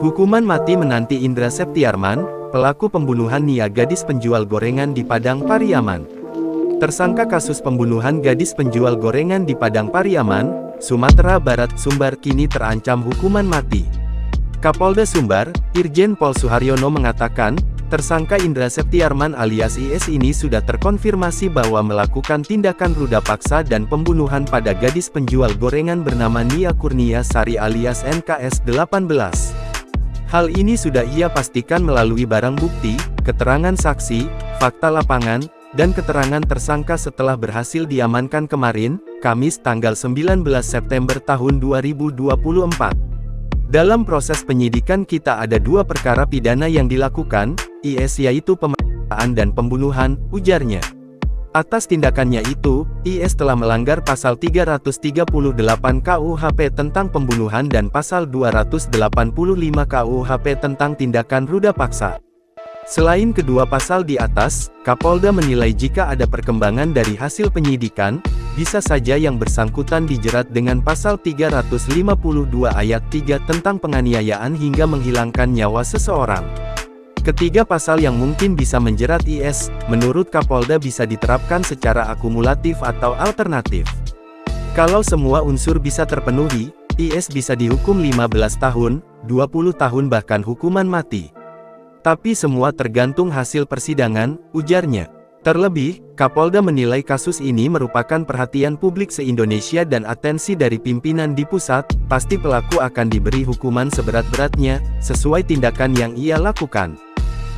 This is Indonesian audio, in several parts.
Hukuman mati menanti Indra Septiarman, pelaku pembunuhan Nia gadis penjual gorengan di Padang Pariaman. Tersangka kasus pembunuhan gadis penjual gorengan di Padang Pariaman, Sumatera Barat, Sumbar kini terancam hukuman mati. Kapolda Sumbar, Irjen Pol Suharyono mengatakan, tersangka Indra Septiarman alias IS ini sudah terkonfirmasi bahwa melakukan tindakan ruda paksa dan pembunuhan pada gadis penjual gorengan bernama Nia Kurnia Sari alias NKS 18. Hal ini sudah ia pastikan melalui barang bukti, keterangan saksi, fakta lapangan, dan keterangan tersangka setelah berhasil diamankan kemarin, Kamis tanggal 19 September tahun 2024. Dalam proses penyidikan kita ada dua perkara pidana yang dilakukan, IS yaitu pemeriksaan dan pembunuhan, ujarnya. Atas tindakannya itu, IS telah melanggar pasal 338 KUHP tentang pembunuhan dan pasal 285 KUHP tentang tindakan ruda paksa. Selain kedua pasal di atas, Kapolda menilai jika ada perkembangan dari hasil penyidikan, bisa saja yang bersangkutan dijerat dengan pasal 352 ayat 3 tentang penganiayaan hingga menghilangkan nyawa seseorang. Ketiga pasal yang mungkin bisa menjerat IS, menurut Kapolda bisa diterapkan secara akumulatif atau alternatif. Kalau semua unsur bisa terpenuhi, IS bisa dihukum 15 tahun, 20 tahun bahkan hukuman mati. Tapi semua tergantung hasil persidangan, ujarnya. Terlebih, Kapolda menilai kasus ini merupakan perhatian publik se-Indonesia dan atensi dari pimpinan di pusat, pasti pelaku akan diberi hukuman seberat-beratnya, sesuai tindakan yang ia lakukan.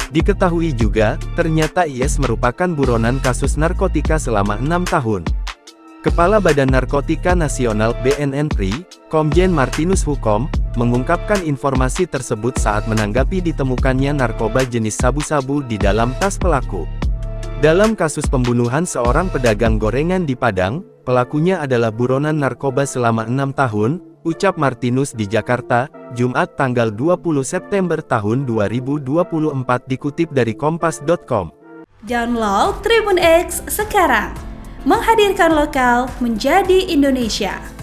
Diketahui juga, ternyata IS merupakan buronan kasus narkotika selama 6 tahun. Kepala Badan Narkotika Nasional (BNN) Komjen Martinus Hukom, mengungkapkan informasi tersebut saat menanggapi ditemukannya narkoba jenis sabu-sabu di dalam tas pelaku. Dalam kasus pembunuhan seorang pedagang gorengan di Padang, pelakunya adalah buronan narkoba selama 6 tahun, ucap Martinus di Jakarta, Jumat tanggal 20 September tahun 2024 dikutip dari kompas.com. Download Tribun X sekarang, menghadirkan lokal menjadi Indonesia.